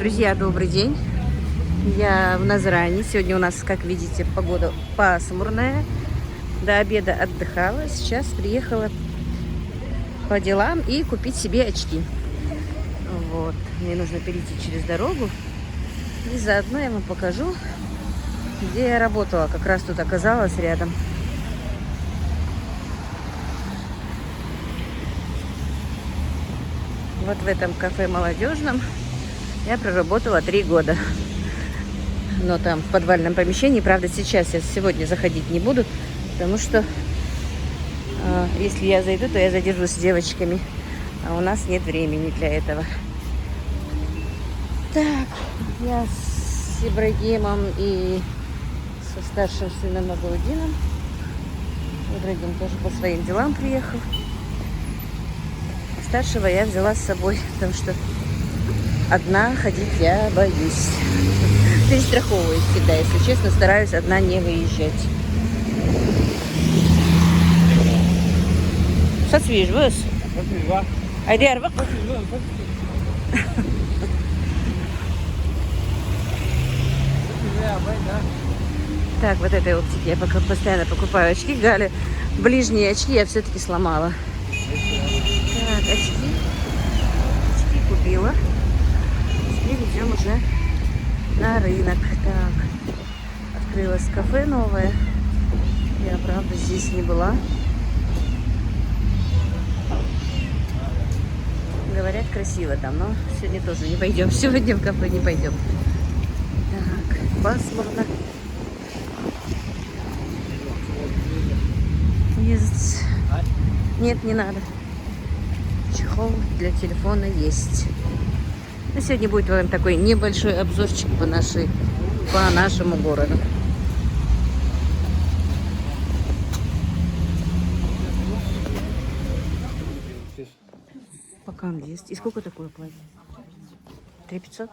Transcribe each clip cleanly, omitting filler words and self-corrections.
Друзья, добрый день. Я в Назрани. Сегодня у нас, как видите, погода пасмурная. До обеда отдыхала. Сейчас приехала по делам и купить себе очки. Вот. Мне нужно перейти через дорогу. И заодно я вам покажу, где я работала. Как раз тут оказалась рядом. Вот в этом кафе молодежном я проработала 3 года. Но там в подвальном помещении. Правда, сейчас я сегодня заходить не буду, потому что если я зайду, то я задержусь с девочками. А у нас нет времени для этого. Так, я с Ибрагимом и со старшим сыном Абаудином. Ибрагим тоже по своим делам приехал. Старшего я взяла с собой, потому что одна ходить я боюсь. Перестраховываюсь всегда, если честно, стараюсь одна не выезжать. Что свежь, выз? Айдер, Так, вот этой оптики я пока постоянно покупаю очки. Галя, ближние очки я все-таки сломала. Так, очки купила. Теперь идем уже на рынок. Так, открылось кафе новое. Я, правда, здесь не была. Говорят, красиво там, но сегодня тоже не пойдем. Сегодня в кафе не пойдем. Так, пасмурно. Есть. Нет, не надо. Чехол для телефона есть. Но сегодня будет вам такой небольшой обзорчик по нашему городу. Пока он есть. И сколько такое платье? 3500?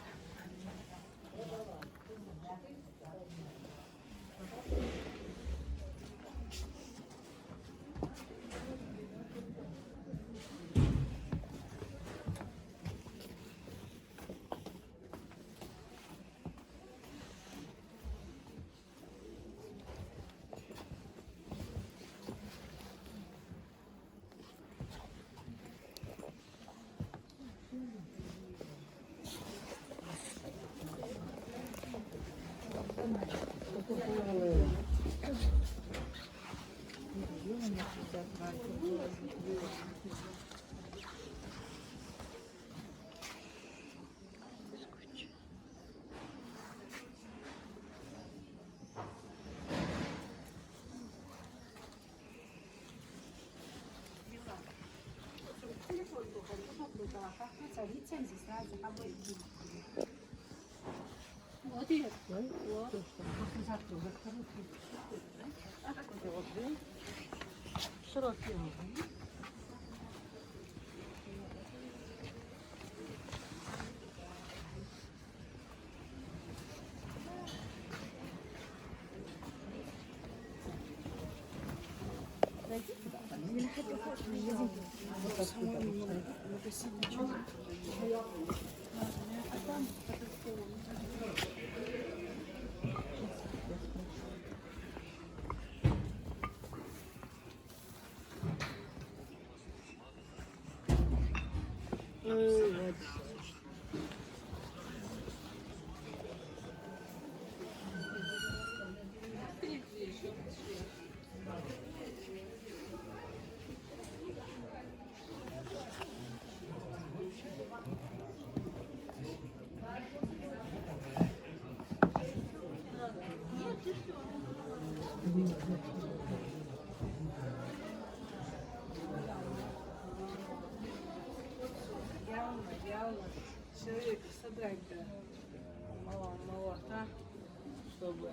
Человека собрать-то мало, чтобы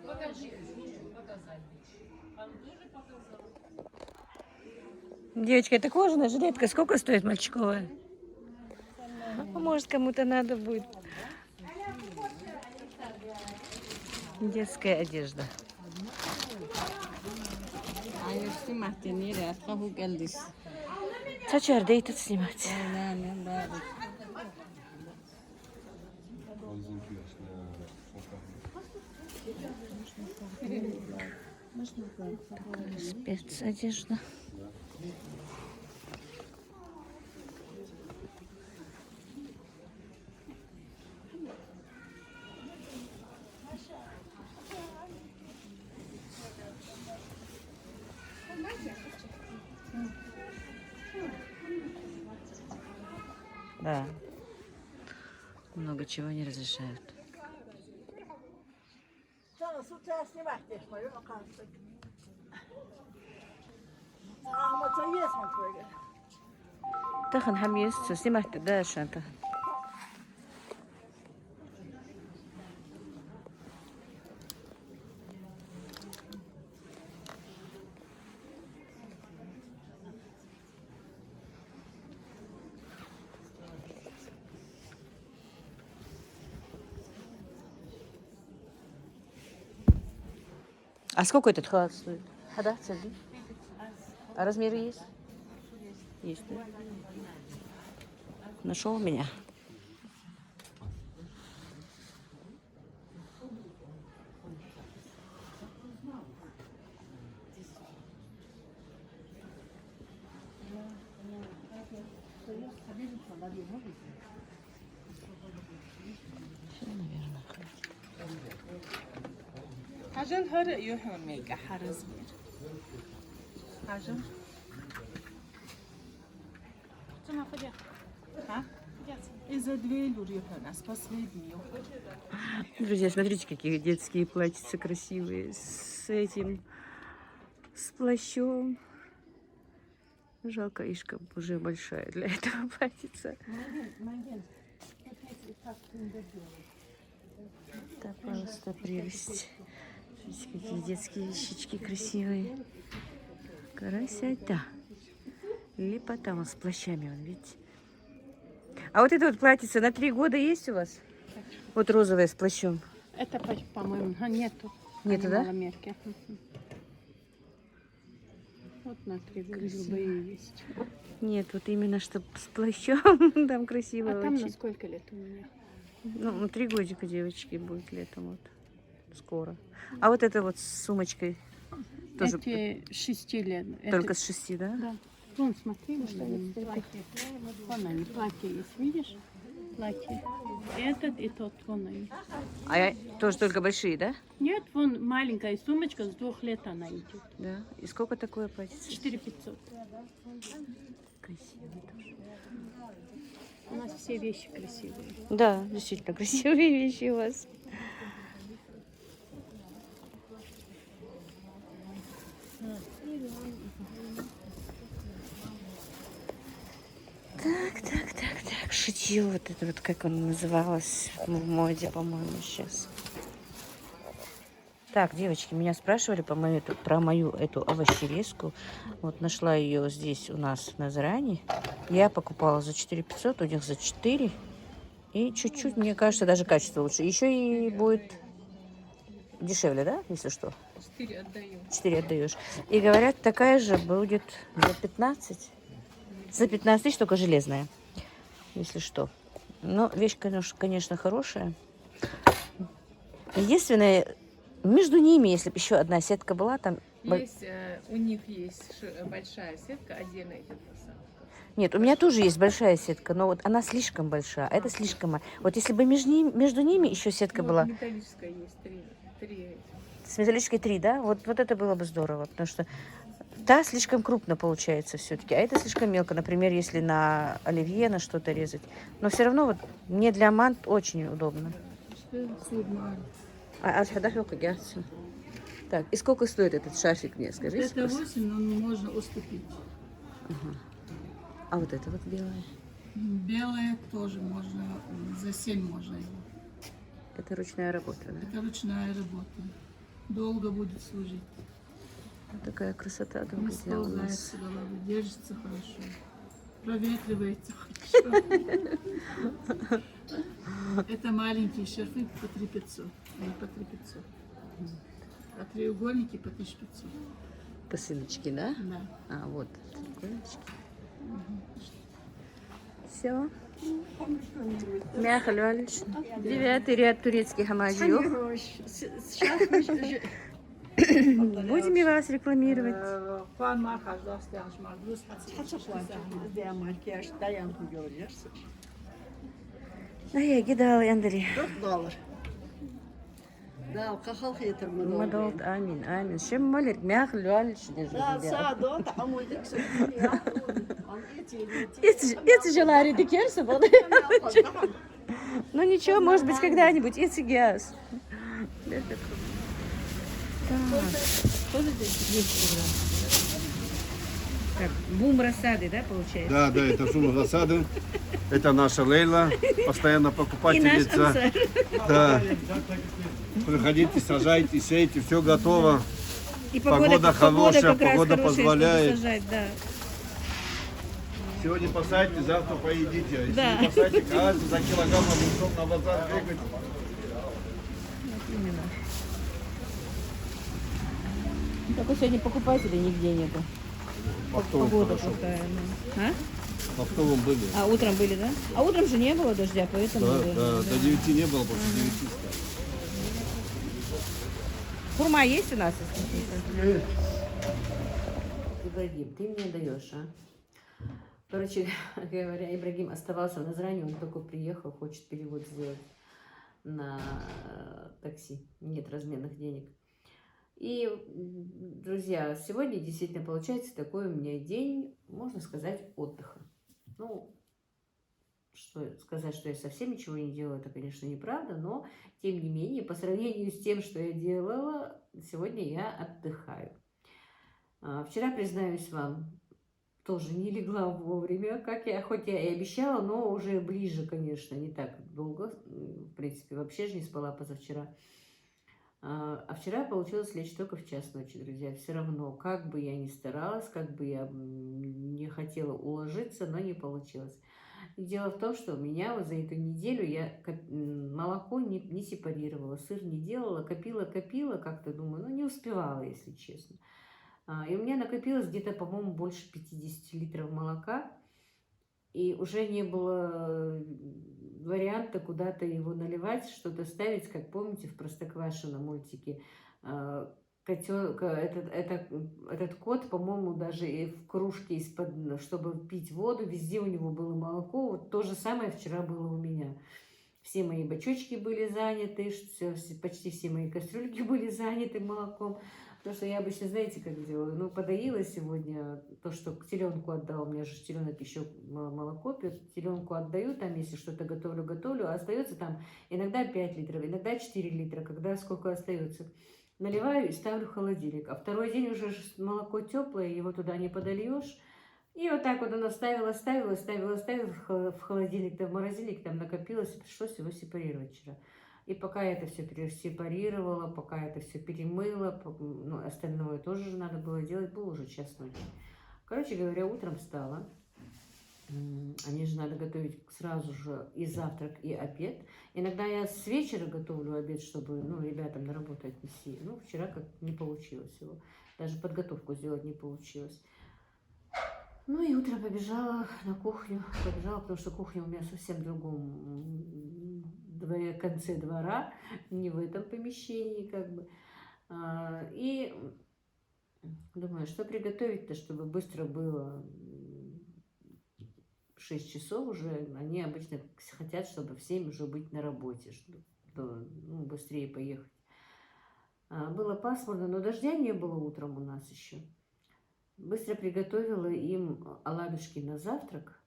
Покажи, показать. Он тоже показал. Девочка, это кожаная жилетка. Сколько стоит мальчиковая? А может, кому-то надо будет. Детская одежда. Сачар, да и тут снимать. Такая спецодежда. Да. Много чего не разрешают. تخن حميس سمعت داش انت. А сколько этот халат стоит? Да, цели. А размеры есть? Есть, да? Нашел меня. Все, наверное, хватит. عشان هر يوحون ميجا حرز مير عشان إذا دويل وريحون أسبس ليبيو. Друзья, смотрите, какие детские платьица красивые. С этим, с плащом. Жалко, Ишка уже большая для этого платьица. Это просто прелесть. Смотрите, какие детские вещички красивые. Красота. Лепота вон с плащами, вон, видите. А вот это вот платьице на 3 года есть у вас? Вот розовое с плащом. Это, по-моему, нету. Нету, да? Маломерки. Вот на 3 года любые есть. Нет, вот именно чтобы с плащом. Там красиво А там очень. на сколько лет у меня? Ну, 3 годика девочки будет летом вот. Скоро. А вот это вот с сумочкой тоже Эти 6 лет. только Это... с 6, да? Да. Вон, смотри, платье. Вон они, платье есть, видишь? Платье. Этот и тот, вон они. А я тоже только большие, да? Нет, вон маленькая сумочка, с 2 лет она идет. Да. И сколько такое платье? 4500. Красиво тоже. У нас все вещи красивые. Да, действительно красивые вещи у вас. Так. Шитье вот это вот, как оно называлось в моде, по-моему, сейчас. Так, девочки, меня спрашивали про мою эту овощерезку. Вот нашла ее здесь у нас в Назрани. Я покупала за 4500, у них за 4. И чуть-чуть, мне кажется, даже качество лучше. Еще и будет дешевле, да, если что? 4 отдаю. 4 отдаешь. И говорят, такая же будет за 15. За 15 тысяч, только железная, если что. Но вещь, конечно, хорошая. Единственное, между ними, если бы еще одна сетка была, там... Есть, у них есть большая сетка, отдельно идет посадка. Нет, у меня тоже есть большая сетка, но вот она слишком большая, а это слишком... Вот если бы между ними еще сетка была... Металлическая есть, 3. С металлической 3, да? Вот это было бы здорово, потому что та слишком крупно получается все-таки, а это слишком мелко. Например, если на оливье, на что-то резать. Но все равно вот мне для мант очень удобно. Так, и сколько стоит этот шарфик мне, скажите? Это 8, но можно уступить. Ага. А вот это вот белое? Белое тоже можно, за 7 можно его. Это ручная работа, да? Это ручная работа. Долго будет служить. Вот такая красота, друзья, Стол у знает нас. себя, держится хорошо. Проветривается хорошо. Это маленькие шарфы по 3500. Они по 3500. А треугольники по 1500. Посылочки, да? Да. А, вот, треугольнички. Все. Мяхаль Валич. 9-й ряд турецких амажиев. Будем и вас рекламировать. Puan markaj, dost yanlış markaj. Der makyaj dayandı görüyorsun. Ай, гидал, Андри. $4. Да, кахал хитр Мадолт, амин, амин. Чем малик, мяхаль Валич. Да, саадо, тамойдик Эти желари дикерсы был. Ну ничего, может быть, когда-нибудь. Эти газ. Так, бум рассады, да, получается? Да, да, это шум засады. Это наша Лейла, постоянно И наш покупательница. Ансар. Да. Приходите, сажайте, сейте, все готово. И Погода хорошая, как раз погода хорошая, чтобы позволяет. сажать, да. Сегодня посадите, завтра поедите. А если Да. не посадите, каждый за килограмм огурцов на базар бегать. Именно. Только сегодня покупателей нигде нету. Оптовым Погода хорошо. плохая. Ну. А? Оптовым были. А утром были, да? А утром же не было дождя, поэтому... Да, да. да, до 9 не было, после 9 стало. Хурма есть у нас? Ибрагим, ты мне даешь, а? Короче говоря, Ибрагим оставался в Назране, он только приехал, хочет перевод сделать на такси. Нет разменных денег. И, друзья, сегодня действительно получается такой у меня день, можно сказать, отдыха. Ну, что сказать, что я совсем ничего не делала, это, конечно, неправда, но, тем не менее, по сравнению с тем, что я делала, сегодня я отдыхаю. Вчера, признаюсь вам, тоже не легла вовремя, как я, хоть я и обещала, но уже ближе, конечно, не так долго. В принципе, вообще же не спала позавчера. А вчера получилось лечь только в час ночи, друзья. Все равно, как бы я ни старалась, как бы я не хотела уложиться, но не получилось. И дело в том, что у меня вот за эту неделю я молоко не сепарировала, сыр не делала, копила, как-то думаю, ну не успевала, если честно. И у меня накопилось где-то, по-моему, больше 50 литров молока. И уже не было варианта куда-то его наливать, что-то ставить, как помните в Простоквашино мультике. Этот кот, по-моему, даже и в кружке, из-под, чтобы пить воду, везде у него было молоко. Вот то же самое вчера было у меня. Все мои бачочки были заняты, почти все мои кастрюльки были заняты молоком. Потому что я обычно, знаете, как делаю? Ну, подоила сегодня то, что к теленку отдала. У меня же теленок еще молоко пьет. Теленку отдаю, там, если что-то готовлю. А остается там иногда 5 литров, иногда 4 литра, когда сколько остается. Наливаю и ставлю в холодильник. А второй день уже молоко теплое, его туда не подольешь. И вот так вот оно ставила в холодильник, да в морозильник, там накопилось, и пришлось его сепарировать вчера. И пока я это все сепарировала, пока это все перемыла, ну, остальное тоже же надо было делать, был уже час ночи. Короче говоря, утром встала. Они же надо готовить сразу же и завтрак, и обед. Иногда я с вечера готовлю обед, чтобы, ну, ребятам на работу отнести. Ну, вчера как не получилось его. Даже подготовку сделать не получилось. Ну и утром побежала на кухню. Потому что кухня у меня совсем в другом конце двора, не в этом помещении, как бы. И думаю, что приготовить-то, чтобы быстро было. 6 часов уже, они обычно хотят, чтобы в 7 уже быть на работе, чтобы ну, быстрее поехать. Было пасмурно, но дождя не было утром у нас еще. Быстро приготовила им оладушки на завтрак,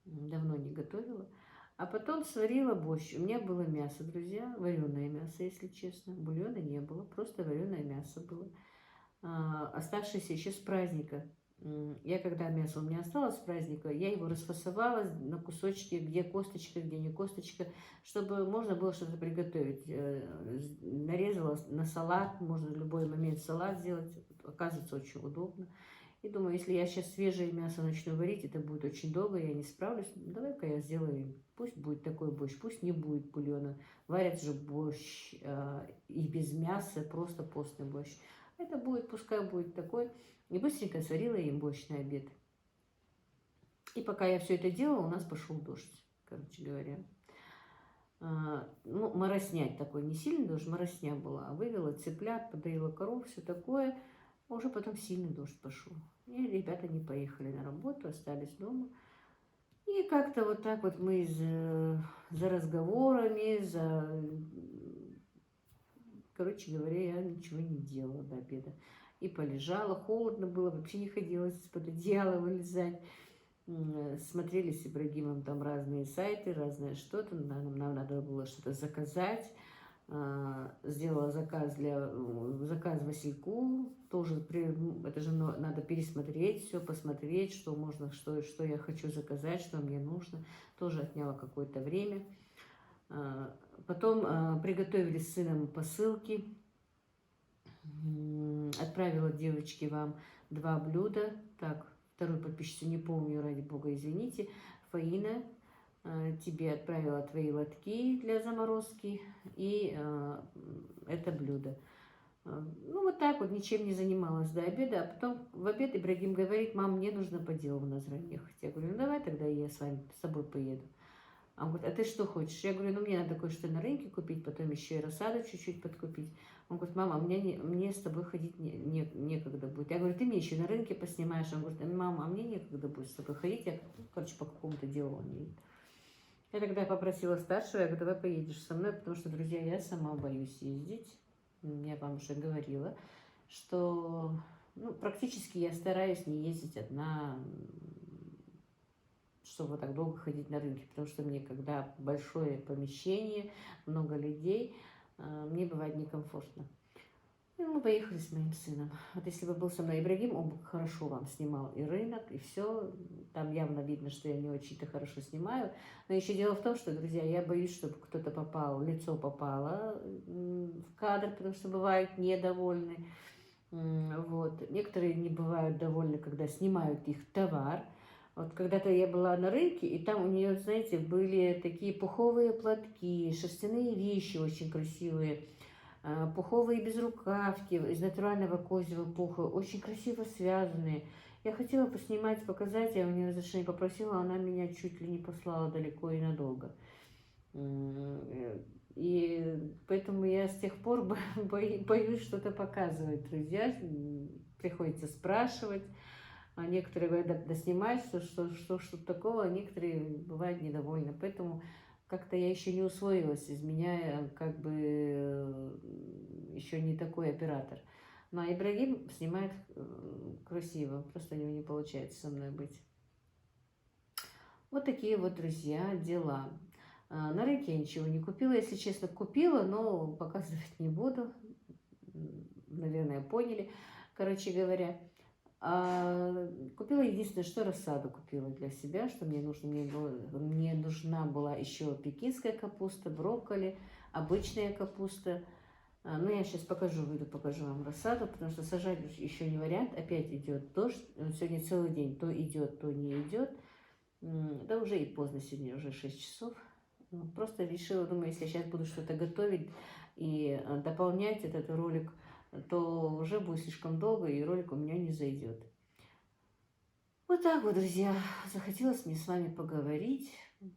давно не готовила. А потом сварила борщ. У меня было мясо, друзья, вареное мясо, если честно. Бульона не было, просто вареное мясо было. Оставшееся еще с праздника. Я, когда мясо у меня осталось с праздника, я его расфасовала на кусочки, где косточка, где не косточка, чтобы можно было что-то приготовить. Нарезала на салат, можно в любой момент салат сделать. Оказывается, очень удобно. И думаю, если я сейчас свежее мясо начну варить, это будет очень долго, я не справлюсь. Давай-ка я сделаю, пусть будет такой борщ, пусть не будет бульона. Варят же борщ и без мяса, просто постный борщ. Это будет, пускай будет такой. И быстренько сварила им борщ на обед. И пока я все это делала, у нас пошел дождь, короче говоря. Ну, мороснять такой, не сильный дождь, моросня была. Вывела цыплят, подоила коров, все такое. А уже потом сильный дождь пошел. И ребята не поехали на работу, остались дома. И как-то вот так вот мы за разговорами, короче говоря, я ничего не делала до обеда. И полежала, холодно было, вообще не хотелось из-под одеяла вылезать. Смотрели с Ибрагимом там разные сайты, разное что-то. Нам надо было что-то заказать. Сделала заказ Васильку. Тоже это же надо пересмотреть все, посмотреть, что можно, что я хочу заказать, что мне нужно. Тоже отняло какое-то время. Потом приготовили с сыном посылки. Отправила девочки вам 2 блюда. Так, вторую подписчицу не помню, ради бога, извините. Фаина, тебе отправила твои лотки для заморозки и это блюдо. Ну, вот так вот, ничем не занималась до обеда. А потом в обед Ибрагим говорит: мам, мне нужно по делу в Назрань ехать. Я говорю: ну, давай тогда я с тобой поеду. А он говорит: а ты что хочешь? Я говорю: ну, мне надо кое-что на рынке купить, потом еще и рассаду чуть-чуть подкупить. Он говорит: мама, мне с тобой ходить некогда будет. Я говорю: ты мне еще на рынке поснимаешь. Он говорит: мама, а мне некогда будет с тобой ходить. Я, короче, по какому-то делу он едет. Я тогда попросила старшего, я говорю: давай поедешь со мной, потому что, друзья, я сама боюсь ездить. Я вам уже говорила, что практически я стараюсь не ездить одна, чтобы так долго ходить на рынке, потому что мне, когда большое помещение, много людей, мне бывает некомфортно. И мы поехали с моим сыном. Вот если бы был со мной Ибрагим, он бы хорошо вам снимал и рынок, и все. Там явно видно, что я не очень-то хорошо снимаю. Но еще дело в том, что, друзья, я боюсь, чтобы кто-то попал, лицо попало в кадр, потому что бывают недовольны. Вот. Некоторые не бывают довольны, когда снимают их товар. Вот когда-то я была на рынке, и там у нее, знаете, были такие пуховые платки, шерстяные вещи очень красивые, пуховые безрукавки из натурального козьего пуха, очень красиво связанные. Я хотела поснимать, показать, я у нее разрешение попросила, она меня чуть ли не послала далеко и надолго. И поэтому я с тех пор боюсь что-то показывать, друзья. Приходится спрашивать. А некоторые говорят: да снимай, что такого, а некоторые бывают недовольны. Поэтому как-то я еще не усвоилась, из меня как бы еще не такой оператор. Но Ибрагим снимает красиво, просто у него не получается со мной быть. Вот такие вот, друзья, дела. На рынке я ничего не купила, если честно, купила, но показывать не буду. Наверное, поняли. Короче говоря, купила единственное, что рассаду купила для себя, что мне нужно. Мне нужна была еще пекинская капуста, брокколи, обычная капуста. Но я сейчас выйду, покажу вам рассаду, потому что сажать еще не вариант. Опять идет дождь. Сегодня целый день то идет, то не идет. Да уже и поздно сегодня, уже 6 часов. Просто решила, думаю, если я сейчас буду что-то готовить и дополнять этот ролик, то уже будет слишком долго, и ролик у меня не зайдет. Вот так вот, друзья. Захотелось мне с вами поговорить,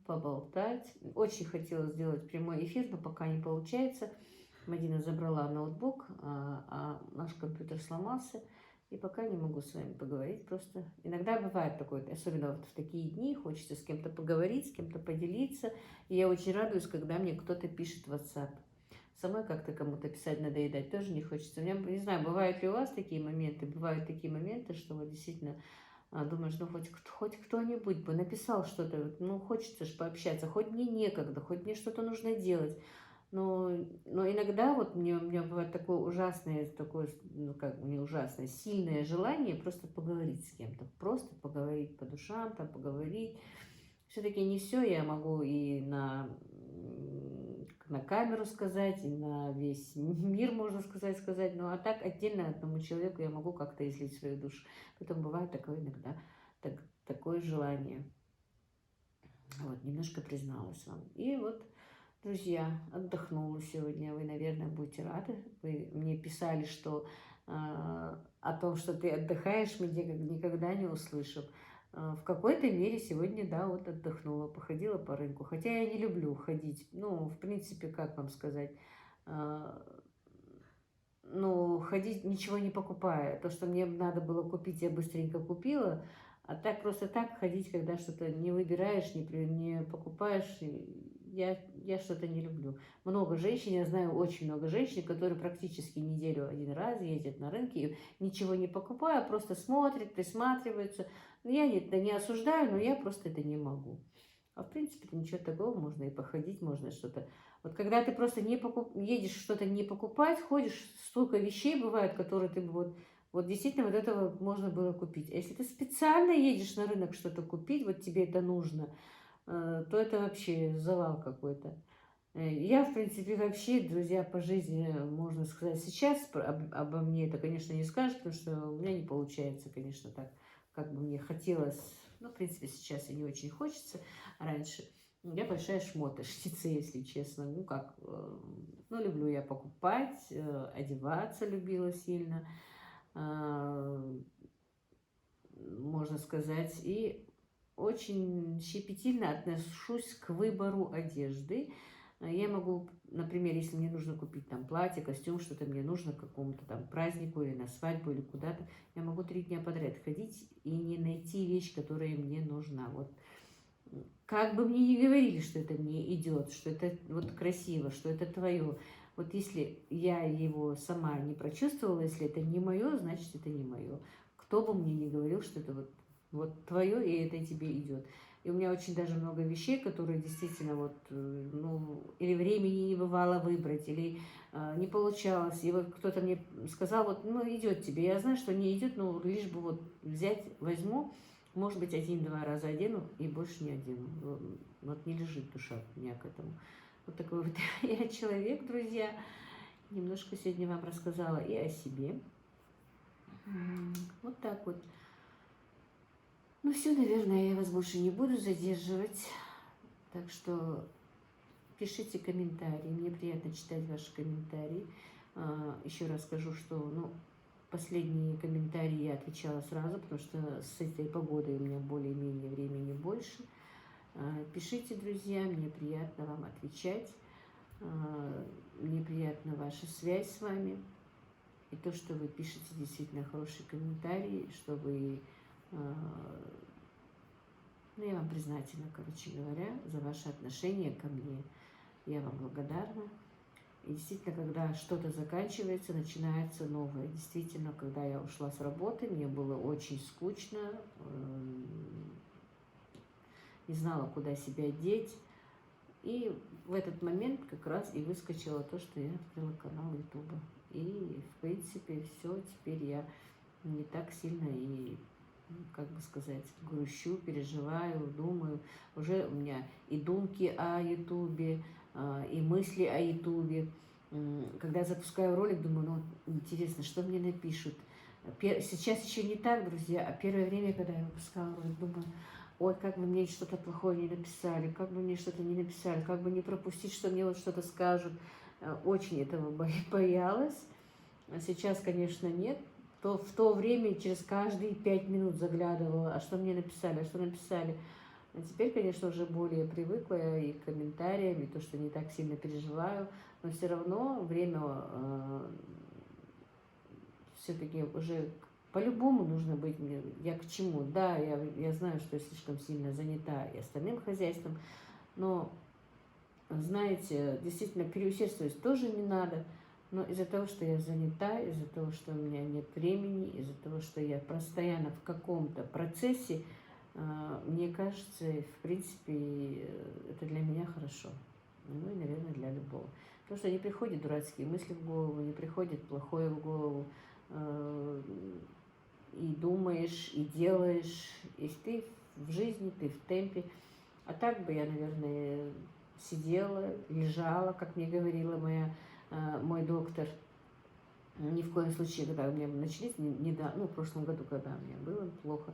поболтать. Очень хотела сделать прямой эфир, но пока не получается. Мадина забрала ноутбук, а наш компьютер сломался. И пока не могу с вами поговорить. Просто иногда бывает такое, особенно вот в такие дни, хочется с кем-то поговорить, с кем-то поделиться. И я очень радуюсь, когда мне кто-то пишет в WhatsApp. Самой как-то кому-то писать, надоедать тоже не хочется. У меня, не знаю, бывают ли у вас такие моменты? Бывают такие моменты, что вот действительно думаешь, ну хоть кто-нибудь бы написал что-то. Ну хочется же пообщаться, хоть мне некогда, хоть мне что-то нужно делать. Но иногда вот у меня бывает такое, ну как не ужасное, сильное желание просто поговорить с кем-то, просто поговорить по душам, там поговорить. Все-таки не все я могу и на камеру сказать, и на весь мир, можно сказать. Ну, а так отдельно одному человеку я могу как-то излить свою душу. Поэтому бывает такое иногда, такое желание. Вот, немножко призналась вам. И вот, друзья, отдохнула сегодня. Вы, наверное, будете рады. Вы мне писали, что о том, что ты отдыхаешь, мы никогда не услышим. В какой-то мере сегодня, да, вот отдохнула, походила по рынку. Хотя я не люблю ходить, ну, в принципе, как вам сказать, ну, ходить ничего не покупая. То, что мне надо было купить, я быстренько купила. А так просто так ходить, когда что-то не выбираешь, не покупаешь, я что-то не люблю. Много женщин, я знаю очень много женщин, которые практически неделю один раз ездят на рынке и ничего не покупая, просто смотрят, присматриваются. Я это не осуждаю, но я просто это не могу. А в принципе, ничего такого, можно и походить, можно что-то. Вот когда ты просто едешь что-то не покупать, ходишь, столько вещей бывает, которые ты бы вот действительно вот этого можно было купить. А если ты специально едешь на рынок что-то купить, вот тебе это нужно, то это вообще завал какой-то. Я, в принципе, вообще, друзья, по жизни, можно сказать, сейчас обо мне это, конечно, не скажешь, потому что у меня не получается, конечно, так, как бы мне хотелось. Ну, в принципе, сейчас и не очень хочется. Раньше я большая шмотошница, если честно. Ну, как, ну, люблю я покупать, одеваться любила сильно, можно сказать, и очень щепетильно отношусь к выбору одежды. Я могу, например, если мне нужно купить там платье, костюм, что-то мне нужно к какому-то там празднику или на свадьбу или куда-то, я могу 3 дня подряд ходить и не найти вещь, которая мне нужна. Вот как бы мне ни говорили, что это мне идет, что это вот красиво, что это твое. Вот если я его сама не прочувствовала, если это не мое, значит это не мое. Кто бы мне ни говорил, что это вот твое, и это тебе идет. И у меня очень даже много вещей, которые действительно вот, ну, или времени не бывало выбрать, или не получалось. И вот кто-то мне сказал, вот, ну, идет тебе. Я знаю, что не идет, но лишь бы вот взять, возьму, может быть, 1-2 раза одену и больше не одену. Вот не лежит душа у меня к этому. Вот такой вот я человек, друзья. Немножко сегодня вам рассказала и о себе. Вот так вот. Ну все, наверное, я вас больше не буду задерживать. Так что пишите комментарии. Мне приятно читать ваши комментарии. Еще раз скажу, что ну, последние комментарии я отвечала сразу, потому что с этой погодой у меня более-менее времени больше. Пишите, друзья, мне приятно вам отвечать. Мне приятна ваша связь с вами. И то, что вы пишете действительно хорошие комментарии, что вы... Ну, я вам признательна, короче говоря, за ваше отношение ко мне. Я вам благодарна. И действительно, когда что-то заканчивается, начинается новое. Действительно, когда я ушла с работы, мне было очень скучно. Не знала, куда себя деть. И в этот момент как раз и выскочило то, что я открыла канал Ютуба. И, в принципе, все, теперь я не так сильно и, как бы сказать, грущу, переживаю, думаю. Уже у меня и думки о Ютубе, и мысли о Ютубе. Когда я запускаю ролик, думаю, ну, интересно, что мне напишут. Сейчас еще не так, друзья, а первое время, когда я выпускала ролик, думаю, ой, как бы мне что-то плохое не написали, как бы мне что-то не написали, как бы не пропустить, что мне вот что-то скажут. Очень этого боялась. А сейчас, конечно, нет. В то время через каждые 5 минут заглядывала, а что мне написали, а что написали. А теперь, конечно, уже более привыкла и к комментариям, и то, что не так сильно переживаю. Но все равно время все-таки уже по-любому нужно быть мне. Я к чему? Да, я знаю, что я слишком сильно занята и остальным хозяйством, но, знаете, действительно переусердствовать тоже не надо. Но из-за того, что я занята, из-за того, что у меня нет времени, из-за того, что я постоянно в каком-то процессе, мне кажется, в принципе, это для меня хорошо. Ну и, наверное, для любого. Потому что не приходят дурацкие мысли в голову, не приходит плохое в голову. И думаешь, и делаешь, и ты в жизни, ты в темпе. А так бы я, наверное, сидела, лежала, как мне говорила мой доктор. Ни в коем случае, когда у меня начались, в прошлом году, когда у меня было плохо,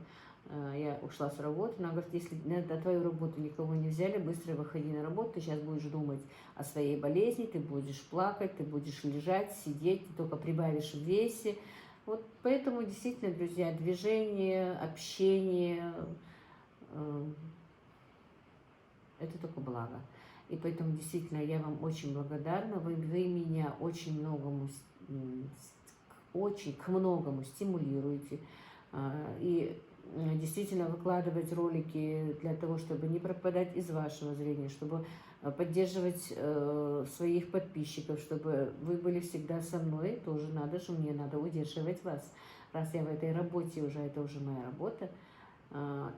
я ушла с работы, она говорит, если на твою работу никого не взяли, быстро выходи на работу, ты сейчас будешь думать о своей болезни, ты будешь плакать, ты будешь лежать, сидеть, ты только прибавишь в весе. Вот поэтому действительно, друзья, движение, общение, это только благо. И поэтому действительно я вам очень благодарна, вы меня очень к многому стимулируете. И действительно выкладывать ролики для того, чтобы не пропадать из вашего зрения, чтобы поддерживать своих подписчиков, чтобы вы были всегда со мной, тоже надо же, мне надо удерживать вас, раз я в этой работе уже, это уже моя работа.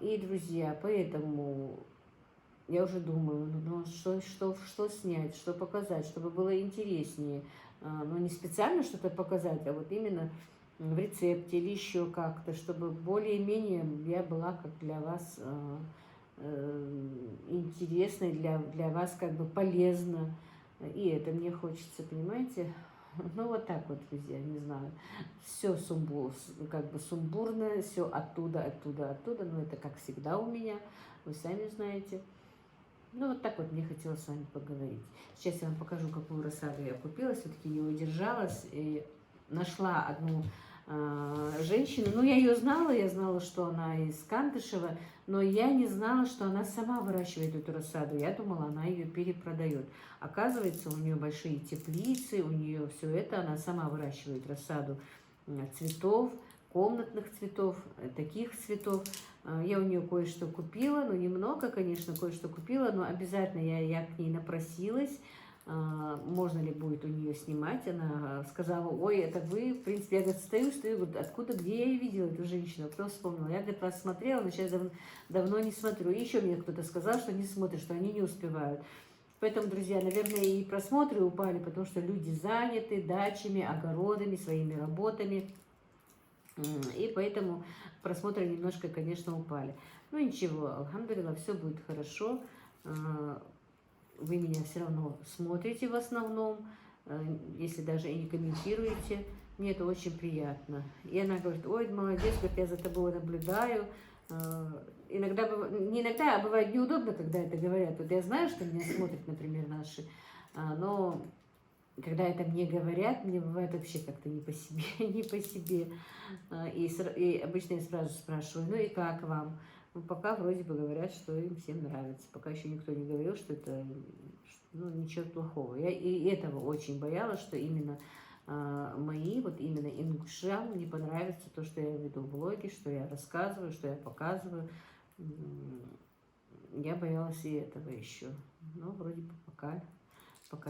И, друзья, поэтому я уже думаю, ну, что снять, что показать, чтобы было интереснее, но не специально что-то показать, а вот именно в рецепте или еще как-то, чтобы более-менее я была как для вас интересной, для вас как бы полезна. И это мне хочется, понимаете? Ну вот так вот, друзья, не знаю. Все как бы сумбурно, все оттуда, но это как всегда у меня, вы сами знаете. Ну вот так вот мне хотелось с вами поговорить. Сейчас я вам покажу, какую рассаду я купила, все-таки не удержалась и нашла одну женщину. Ну, я знала, что она из Кантышева, но я не знала, что она сама выращивает эту рассаду. Я думала, она ее перепродает. Оказывается, у нее большие теплицы, у нее все это, она сама выращивает рассаду цветов, комнатных цветов, таких цветов. Я у нее кое-что купила, ну, немного, конечно, кое-что купила, но обязательно я к ней напросилась. Можно ли будет у нее снимать. Она сказала, ой, это вы, в принципе, я, говорит, стою, говорит, откуда, где я ее видела, эту женщину, потом вспомнила, я, говорит, вас смотрела, но сейчас давно не смотрю. И еще мне кто-то сказал, что не смотрят, что они не успевают. Поэтому, друзья, наверное, и просмотры упали, потому что люди заняты дачами, огородами, своими работами, и поэтому просмотры немножко, конечно, упали. Ну, ничего, алхамдулилlah, все будет хорошо. Вы меня все равно смотрите в основном, если даже и не комментируете, мне это очень приятно. И она говорит, ой, молодец, говорит, я за тобой наблюдаю. Иногда, не иногда, а бывает неудобно, когда это говорят. Вот я знаю, что меня смотрят, например, наши, но когда это мне говорят, мне бывает вообще как-то не по себе, не по себе. И обычно я сразу спрашиваю, ну и как вам? Ну, пока вроде бы говорят, что им всем нравится. Пока еще никто не говорил, что это ничего плохого. Я и этого очень боялась, что именно вот именно ингушам не понравится то, что я веду блоги, что я рассказываю, что я показываю. Я боялась и этого еще. Но вроде бы пока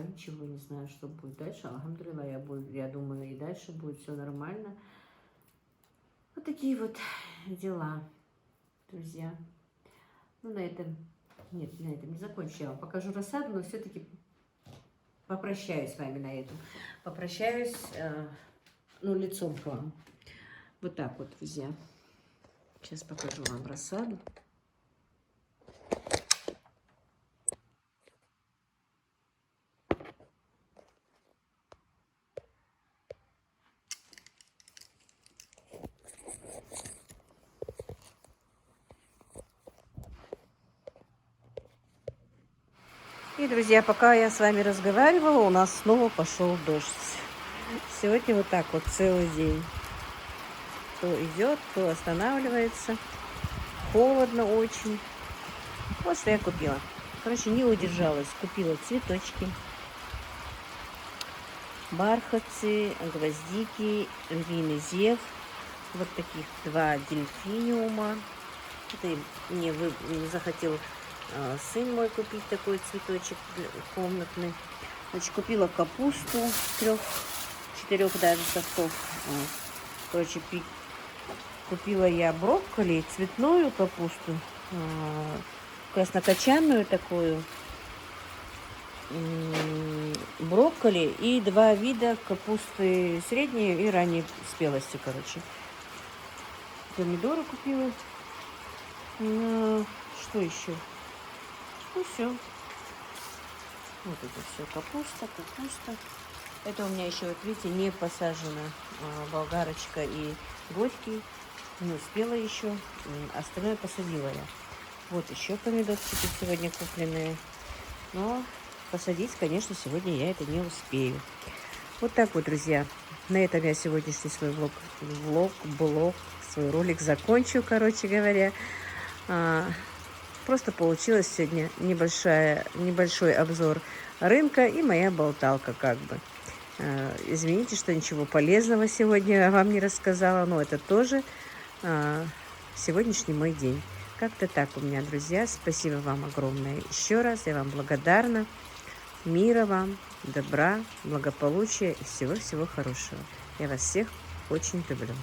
ничего не знаю, что будет дальше. Алхамдулилlah, я думаю, и дальше будет все нормально. Вот такие вот дела, друзья. Ну, на этом не закончу. Я вам покажу рассаду, но все-таки попрощаюсь с вами на этом. Попрощаюсь, лицом к вам. Вот так вот, друзья. Сейчас покажу вам рассаду. И, друзья, пока я с вами разговаривала, у нас снова пошел дождь. Сегодня вот так вот целый день. То идет, то останавливается. Холодно очень. Вот что я купила. Короче, не удержалась. Купила цветочки, бархатцы, гвоздики, львиный зев. Вот таких 2 дельфиниума. Это мне захотел сын мой купить такой цветочек комнатный. Значит, купила капусту 3-4 даже сортов. Короче, купила я брокколи, цветную капусту, краснокочанную такую, брокколи и 2 вида капусты средней и ранней спелости, короче. Помидоры купила. Что еще? Ну все. Вот это все капуста. Это у меня еще, вот видите, не посажена болгарочка и горький. Не успела еще. Остальное посадила я. Вот еще помидорчики сегодня купленные. Но посадить, конечно, сегодня я это не успею. Вот так вот, друзья. На этом я сегодняшний свой блог, свой ролик закончу, короче говоря. Просто получилось сегодня небольшой обзор рынка и моя болталка как бы. Извините, что ничего полезного сегодня я вам не рассказала, но это тоже сегодняшний мой день. Как-то так у меня, друзья. Спасибо вам огромное еще раз. Я вам благодарна. Мира вам, добра, благополучия и всего-всего хорошего. Я вас всех очень люблю.